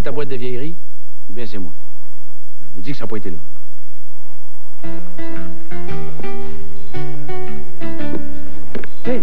C'est ta boîte de vieillerie? Ou bien c'est moi? Je vous dis que ça n'a pas été là. Hey!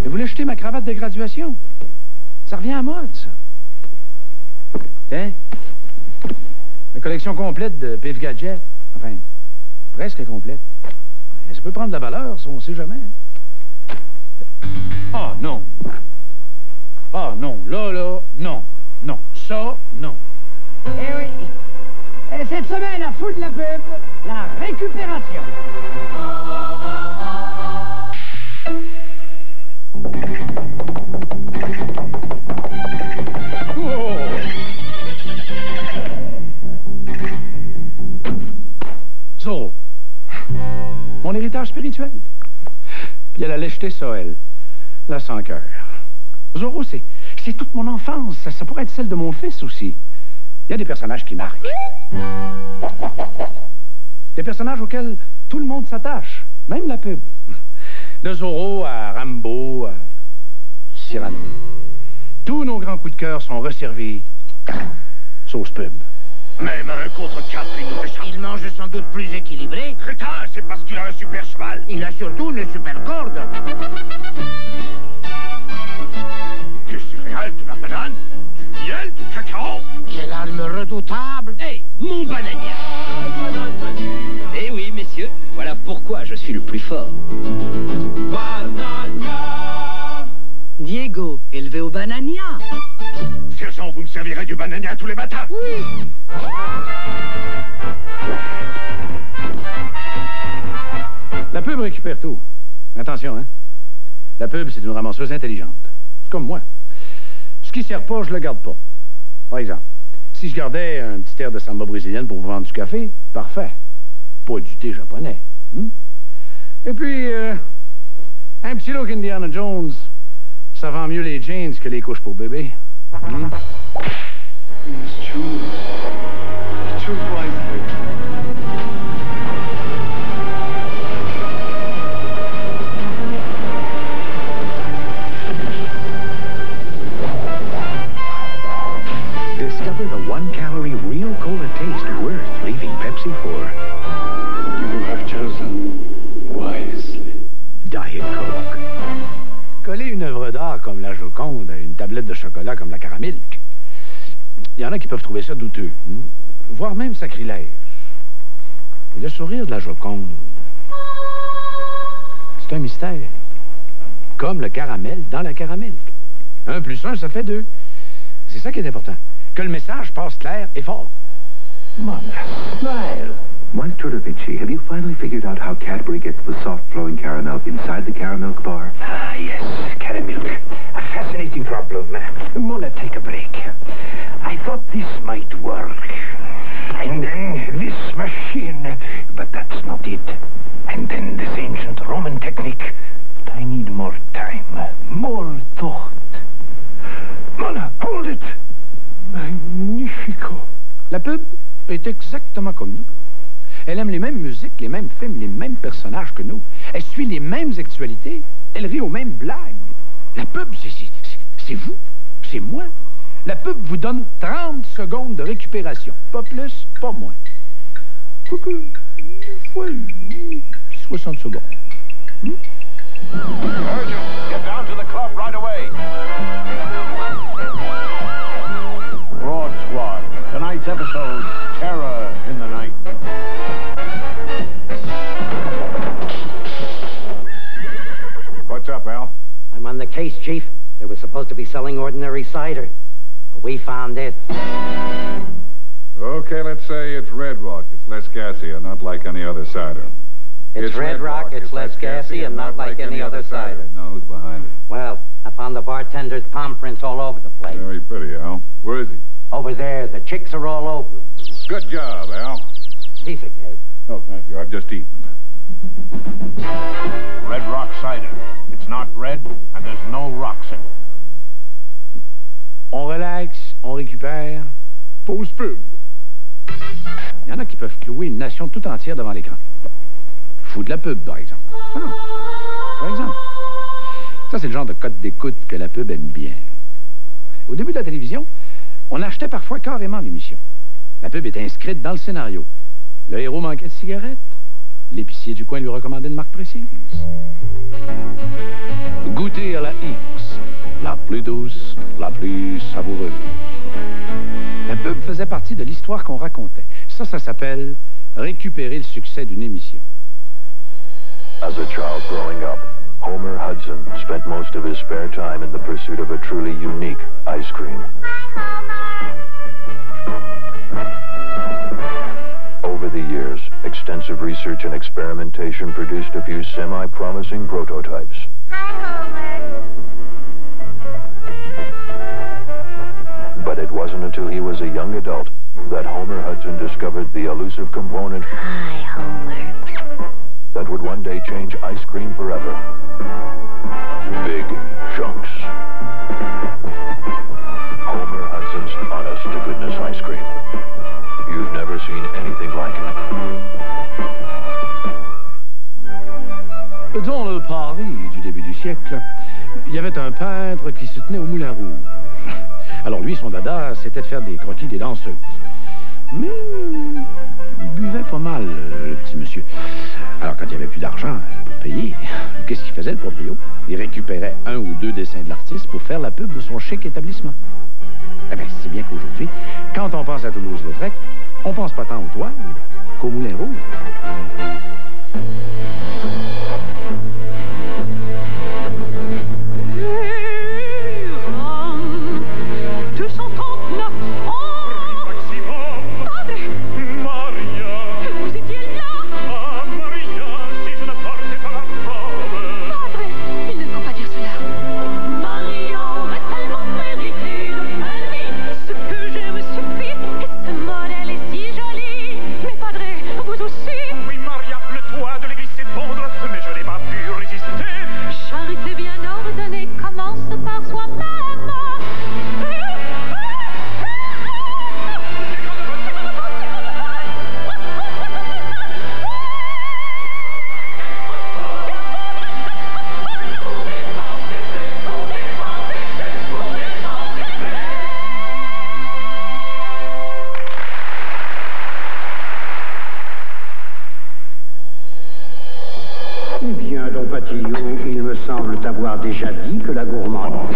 Vous voulez jeter ma cravate de graduation? Ça revient à mode, ça. Tiens. Ma collection complète de Pif Gadget. Enfin, presque complète. Ça peut prendre de la valeur, ça, on sait jamais. Ah, non. Ah, non. Là, non. Non. Ça, non. Eh oui. Et cette semaine, à Fou de la pub, la récupération. Oh! Zorro. Mon héritage spirituel. Puis elle allait jeter ça, elle. La sans cœur. Zorro, c'est toute mon enfance. Ça pourrait être celle de mon fils aussi. Il y a des personnages qui marquent. Des personnages auxquels tout le monde s'attache. Même la pub. De Zorro à Rambo, à Cyrano. Tous nos grands coups de cœur sont resservis. Sauce pub. Même à 1 contre 4, il nous échappe. Il mange sans doute plus équilibré. Crétin, c'est parce qu'il a un super cheval. Il a surtout une super corde. Du céréales, de la banane, du miel, du cacao. Quelle arme redoutable. Hey, mon banania! Eh oui, messieurs, voilà pourquoi je suis le plus fort. Banania! Diego, élevé au banania. Sergent, vous me servirez du banania tous les matins? Oui. La pub récupère tout. Attention, hein. La pub, c'est une ramasseuse intelligente. C'est comme moi. Ce qui sert pas, je le garde pas. Par exemple, si je gardais un petit air de samba brésilienne pour vous vendre du café, parfait. Pas du thé japonais. Et puis, un petit look Indiana Jones, ça vend mieux les jeans que les couches pour bébé. It's true. It's true, wisely. Discover the 1-calorie real cola taste worth leaving Pepsi for. You have chosen wisely. Diet Coke. Coller une œuvre d'art comme la Joconde à une tablette de chocolat comme la Caramilk, il y en a qui peuvent trouver ça douteux, voire même sacrilège. Et le sourire de la Joconde, c'est un mystère. Comme le caramel dans la Caramilk. 1 + 1, ça fait 2. C'est ça qui est important. Que le message passe clair et fort. Mother, smile. Maestro Da Vinci, have you finally figured out how Cadbury gets the soft flowing caramel inside the Caramilk bar? Ah, yes, Caramilk. A fascinating problem. Mona, take a break. I thought this might work. And then this machine. But that's not it. And then this ancient Roman technique. But I need more time, more thought. Mona, hold it! Magnifico. La pub est exactement comme nous. Elle aime les mêmes musiques, les mêmes films, les mêmes personnages que nous. Elle suit les mêmes actualités. Elle rit aux mêmes blagues. La pub, c'est vous. C'est moi. La pub vous donne 30 secondes de récupération. Pas plus, pas moins. Quoique, des fois, 60 secondes. Urgent, get down to the club right away. Broad Squad. Tonight's episode, Terror in the Night. What's up, Al? I'm on the case, Chief. They were supposed to be selling ordinary cider. But we found this. Okay, let's say it's Red Rock. It's less gassy and not like any other cider. It's Red Rock, it's less gassy, and not like any other cider. Now, who's behind it? Well, I found the bartender's palm prints all over the place. Very pretty, Al. Where is he? Over there, the chicks are all over him. Good job, Al. Piece of cake. No, thank you. I've just eaten. Red Rock cider. It's not red, and there's no rocks in it. On relaxe, on récupère. Pause pub. Il y en a qui peuvent clouer une nation tout entière devant l'écran. Fou de la pub, par exemple. Non, par exemple. Ça, c'est le genre de code d'écoute que la pub aime bien. Au début de la télévision, On achetait parfois carrément l'émission. La pub était inscrite dans le scénario. Le héros manquait de cigarettes. L'épicier du coin lui recommandait une marque précise. Goûtez à la X, la plus douce, la plus savoureuse. La pub faisait partie de l'histoire qu'on racontait. Ça s'appelle récupérer le succès d'une émission. As a child growing up, Homer Hudson spent most of his spare time in the pursuit of a truly unique ice cream. Over the years, extensive research and experimentation produced a few semi-promising prototypes. But it wasn't until he was a young adult that Homer Hudson discovered the elusive component that would one day change ice cream forever. Big Chunks. Homer Hudson's honest-to-goodness ice cream. You've never seen anything like it. Dans le Paris du début du siècle, il y avait un peintre qui se tenait au Moulin Rouge. Alors lui, son dada, c'était de faire des croquis des danseuses. Mais il buvait pas mal, le petit monsieur. Alors quand il n'y avait plus d'argent pour payer, qu'est-ce qu'il faisait, le pauvre Rio? Il récupérait un ou deux dessins de l'artiste pour faire la pub de son chic établissement. Eh bien, c'est bien qu'aujourd'hui, quand on pense à Toulouse-Lautrec, on pense pas tant aux toiles qu'au Moulin Rouge. 239 francs. Maximum. Padre. Maria. Vous étiez là. Ah, Maria, si je ne portais pas la robe. Padre, il ne faut pas dire cela. Maria aurait tellement mérité de faire ce que j'aime suffit. Et ce modèle est si joli. Mais Padre, vous aussi. Oui, Maria, le toit de l'église s'effondre, mais je n'ai pas pu résister. Charité bien ordonnée commence par soi-même. Eh bien, Don Patillot, il me semble t'avoir déjà dit que la gourmandise...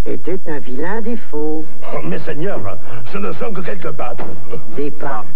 était un vilain défaut. Oh, mais Seigneur, ce ne sont que quelques pâtes. Des pâtes.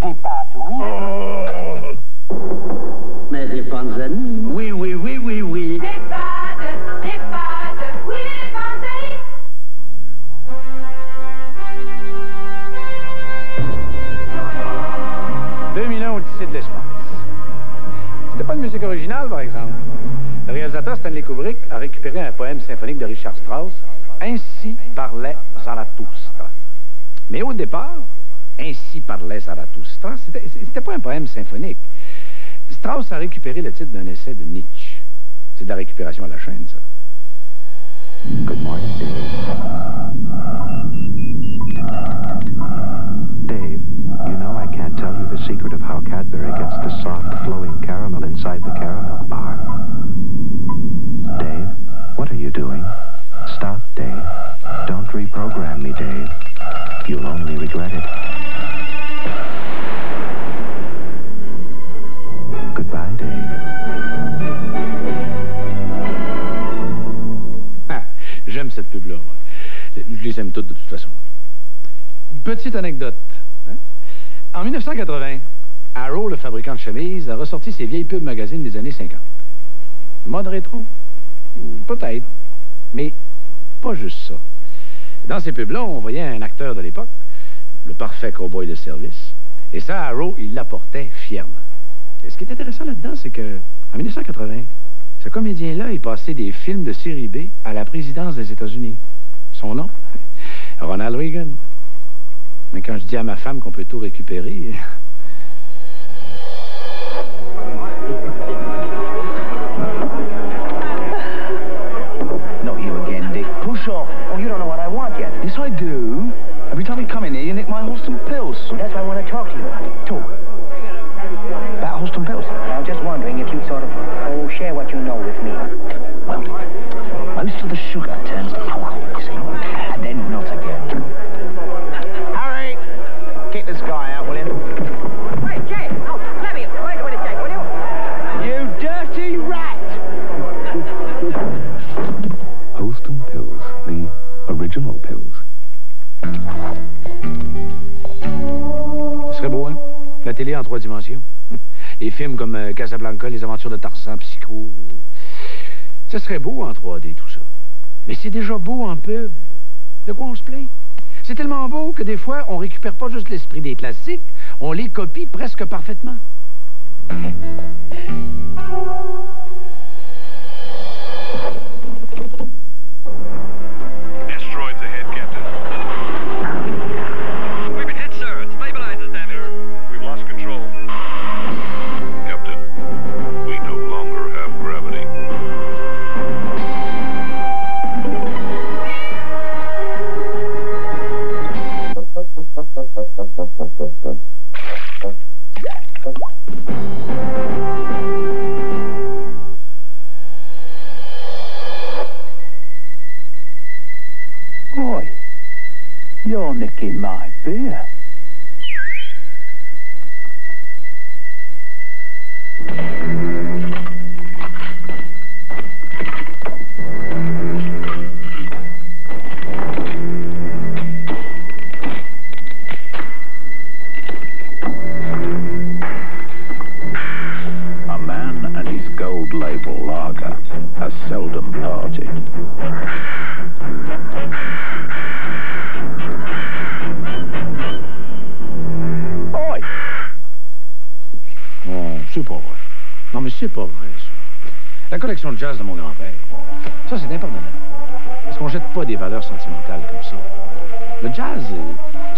Des pâtes, oui. Oh. Mais des panzani. Oui, oui, oui, oui, oui. Des pâtes, oui, des panzani. Au-dessus de l'espace. C'était pas de musique originale, par exemple. Le réalisateur Stanley Kubrick a récupéré un poème symphonique de Richard Strauss, Ainsi parlait Zarathustra. Mais au départ, Ainsi parlait Zarathustra, c'était pas un poème symphonique. Strauss a récupéré le titre d'un essai de Nietzsche. C'est de la récupération à la chaîne, ça. Good morning, Dave. You know I can't tell you the secret of how Cadbury gets the soft, flowing caramel inside the caramel bar. Dave, what are you doing? Stop, Dave. Don't reprogram me, Dave. You'll only regret it. Goodbye, Dave. Ah, j'aime cette pub-là. Je les aime toutes, de toute façon. Petite anecdote. Hein? En 1980, Arrow, le fabricant de chemises, a ressorti ses vieilles pubs magazines des années 50. Mode rétro? Peut-être. Mais pas juste ça. Dans ces pubs-là, on voyait un acteur de l'époque, le parfait cow-boy de service. Et ça, Arrow, il l'apportait fièrement. Et ce qui est intéressant là-dedans, c'est que en 1980, ce comédien-là, il passait des films de série B à la présidence des États-Unis. Son nom? Ronald Reagan. Mais quand je dis à ma femme qu'on peut tout récupérer... Not you again, Dick. Push off. Oh, you don't know what I want yet. Yes, I do. Every time you come in here, you nick my Holston pills. That's why I want to talk to you. Talk. About Holston pills? I'm just wondering if you'd sort of share what you know with me? Well, most of the sugar turns to alcohol, you see, and then not again. Harry, keep this guy out, will you? Hey, Jay! Oh, let me wait a minute, Jay, will you? You dirty rat! Holston Pills, the original pills. Ce serait beau, hein? La télé en 3 dimensions. Les films comme Casablanca, Les Aventures de Tarzan, Psycho. Ce serait beau en 3D, tout ça. Mais c'est déjà beau en pub. De quoi on se plaint? C'est tellement beau que des fois, on récupère pas juste l'esprit des classiques, on les copie presque parfaitement. Asteroids ahead, Captain. We've been hit, sir. Stabilizers damaged. We've lost control. Captain, we no longer have gravity. Boy, you're nicking my beer. A man and his gold label lager has seldom parted. C'est pas vrai. Non, mais c'est pas vrai, ça. La collection de jazz de mon grand-père, ça, c'est impardonnable. Parce qu'on jette pas des valeurs sentimentales comme ça. Le jazz,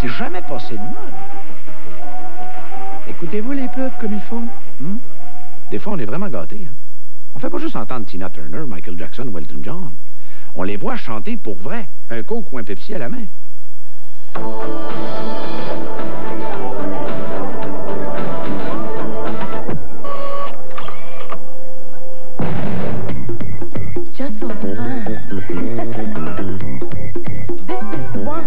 c'est jamais passé de mode. Écoutez-vous les peuples comme il faut? Hein? Des fois, on est vraiment gâtés. Hein? On fait pas juste entendre Tina Turner, Michael Jackson ou Elton John. On les voit chanter pour vrai, un Coke ou un Pepsi à la main. Just for fun. This is one.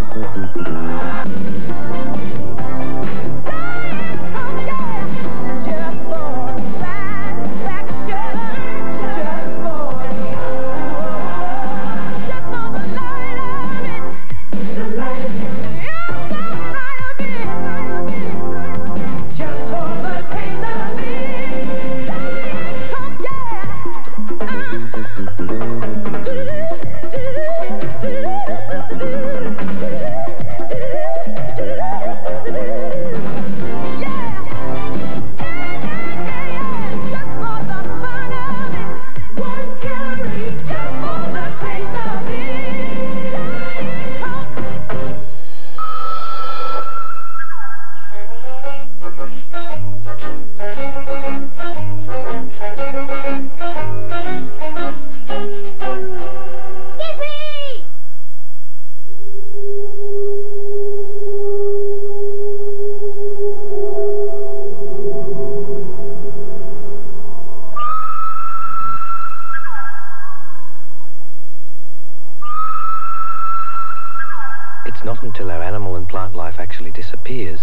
not until our animal and plant life actually disappears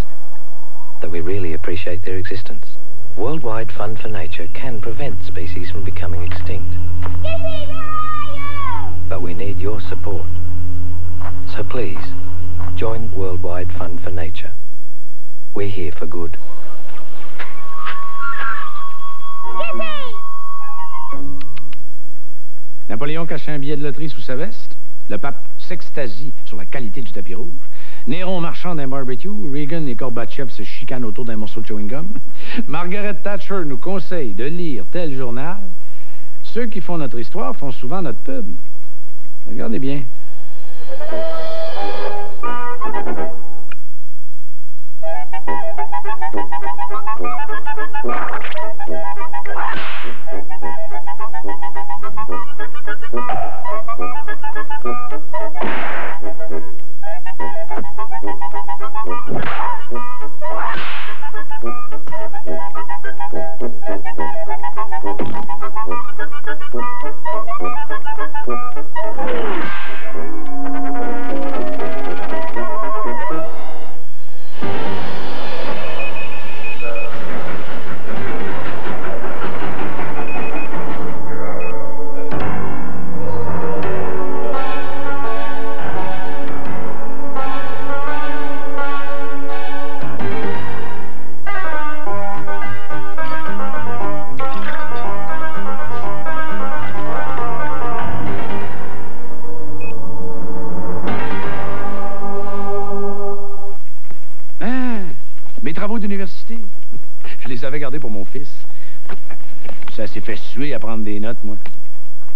that we really appreciate their existence. Worldwide Fund for Nature can prevent species from becoming extinct. Skippy, where are you? But we need your support. So please, join Worldwide Fund for Nature. We're here for good. Napoléon cachait un billet de loterie sous sa veste. Le pape s'extasie sur la qualité du tapis rouge. Néron marchand d'un barbecue. Reagan et Gorbatchev se chicanent autour d'un morceau de chewing-gum. Margaret Thatcher nous conseille de lire tel journal. Ceux qui font notre histoire font souvent notre pub. Regardez bien. l'avais gardé pour mon fils. Ça s'est fait suer à prendre des notes, moi.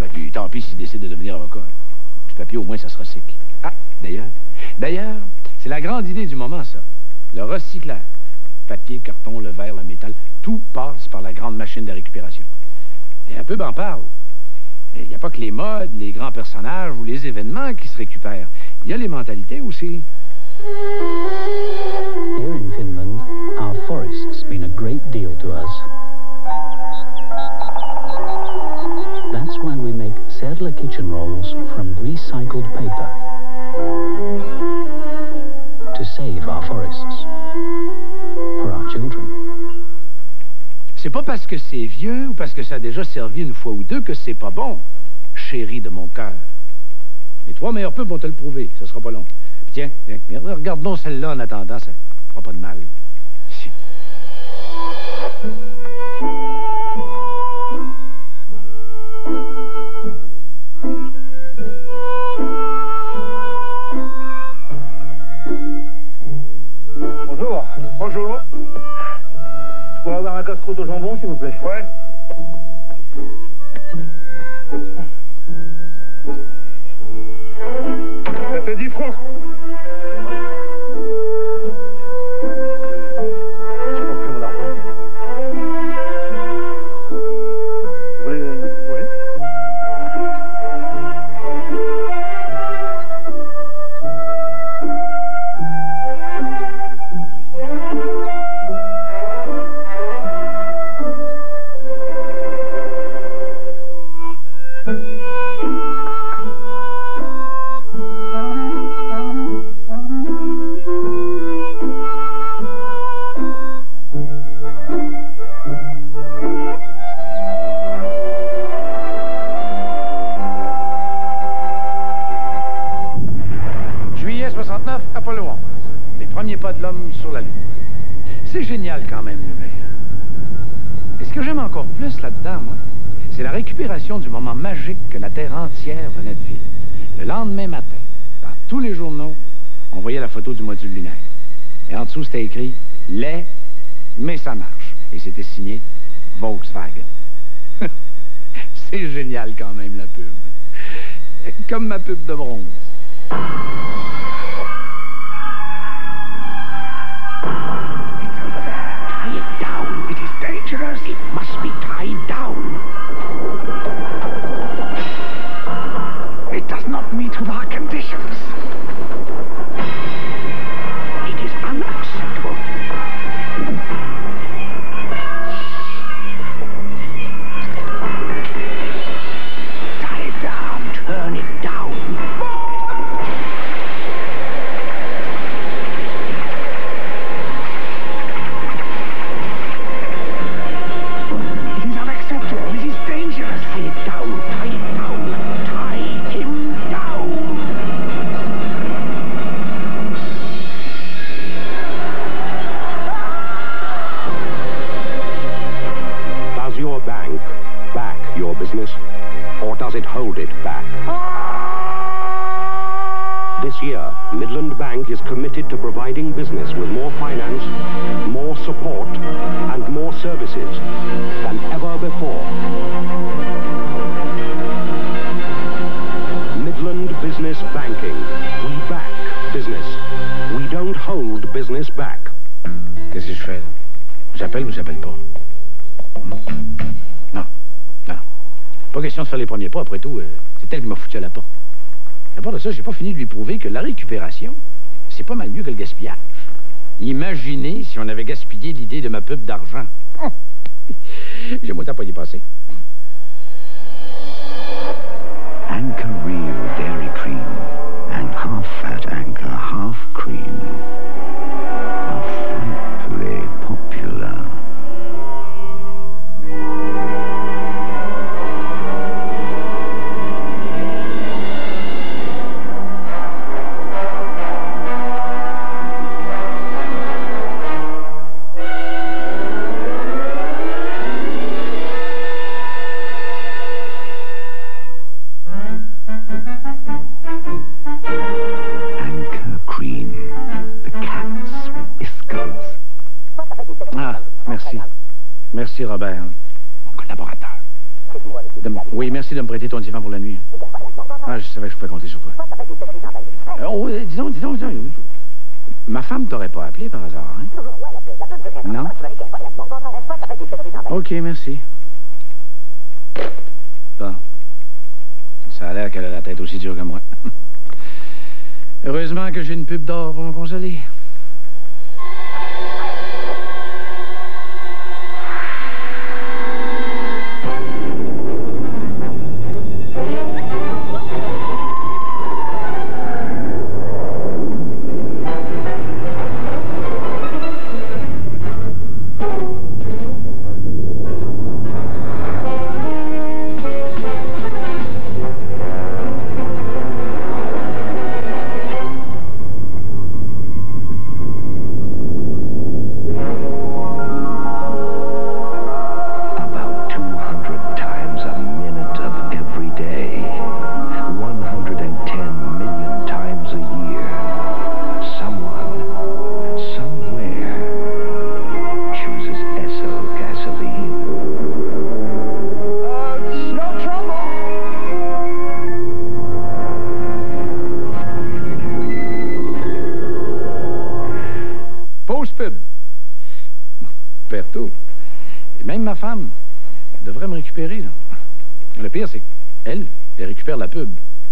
Ben, puis tant pis s'il décide de devenir avocat. Du papier, au moins, ça sera sec. Ah, d'ailleurs, c'est la grande idée du moment, ça. Le recyclage. Papier, carton, le verre, le métal, tout passe par la grande machine de récupération. Et un peu en parle. Il n'y a pas que les modes, les grands personnages ou les événements qui se récupèrent. Il y a les mentalités aussi. Here in Finland, our forests mean a great deal to us. That's why we make Serla kitchen rolls from recycled paper. To save our forests. For our children. C'est pas parce que c'est vieux ou parce que ça a déjà servi une fois ou deux que c'est pas bon, chéri de mon cœur. Mes 3 meilleurs pubs vont te le prouver, ça sera pas long. Puis tiens, regarde donc celle-là en attendant, ça fera pas de mal. Bonjour. Bonjour. Je pourrais avoir un casse-croûte au jambon, s'il vous plaît? Ouais. Ça fait 10 francs. J'ai pas pris mon argent. Vous voulez... Ouais. Apollo 11, les premiers pas de l'homme sur la Lune. C'est génial quand même, l'humain. Et ce que j'aime encore plus là-dedans, moi, c'est la récupération du moment magique que la Terre entière venait de vivre. Le lendemain matin, dans tous les journaux, on voyait la photo du module lunaire. Et en dessous, c'était écrit « laid, mais ça marche ». Et c'était signé Volkswagen. C'est génial quand même, la pub. Comme ma pub de bronze. It must be tied down. It does not meet with our conditions. It is unacceptable. Tie it down, turn it down. Business, or does it hold it back? This year, Midland Bank is committed to providing business with more finance, more support, and more services than ever before. Midland Business Banking. We back business. We don't hold business back. Qu'est-ce que je fais là? J'appelle ou j'appelle pas? Non. Pas question de faire les premiers pas, après tout, c'est elle qui m'a foutu à la porte. À part de ça, j'ai pas fini de lui prouver que la récupération, c'est pas mal mieux que le gaspillage. Imaginez si on avait gaspillé l'idée de ma pub d'argent. J'ai moins de temps pour y passer. Anchor Real Dairy Cream and half fat Anchor, half cream are frightfully popular. Anchor Cream, the cat's whiskers. Ah, merci. Merci, Robert. Mon collaborateur. Oui, merci de me prêter ton divan pour la nuit. Ah, je savais que je pouvais compter sur toi. Dis donc. Ma femme t'aurait pas appelé par hasard, hein? Non? OK, merci. Bon. Ça a l'air qu'elle a la tête aussi dure que moi. Heureusement que j'ai une pub d'or pour me consoler. Pub. Perto. Et même ma femme, elle devrait me récupérer, là. Le pire, c'est qu'elle, elle récupère la pub.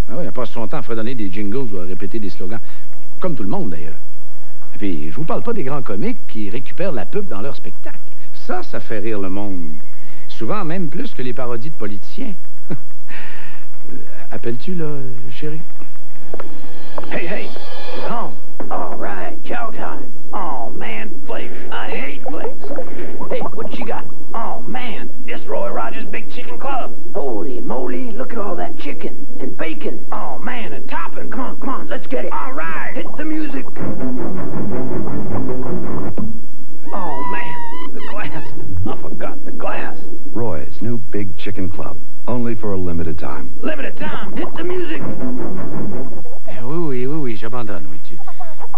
Ah ouais, elle passe son temps à fredonner des jingles ou à répéter des slogans. Comme tout le monde, d'ailleurs. Et puis, je vous parle pas des grands comiques qui récupèrent la pub dans leur spectacle. Ça fait rire le monde. Souvent, même plus que les parodies de politiciens. Appelles-tu, là, chérie? Hey, she's home. All right, chow time. Oh, man, flakes. I hate flakes. Hey, what she got? Oh, man, this Roy Rogers Big Chicken Club. Holy moly, look at all that chicken and bacon. Oh, man, and topping. Come on, let's get it. All right, hit the music. Oh, man, the glass. I forgot the glass. Roy's new Big Chicken Club. Only for a limited time. Limited time, hit the music. Oui, j'abandonne, oui.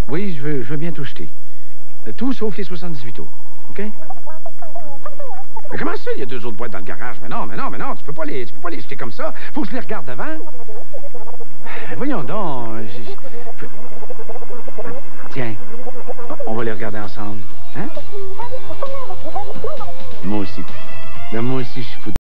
Oui, je veux bien tout jeter. Tout sauf les 78 euros, OK? Mais comment ça, il y a 2 autres boîtes dans le garage? Mais non, tu peux pas les jeter comme ça. Faut que je les regarde devant. Voyons donc. Tiens, on va les regarder ensemble, hein? Moi aussi. Moi aussi, je suis foutu.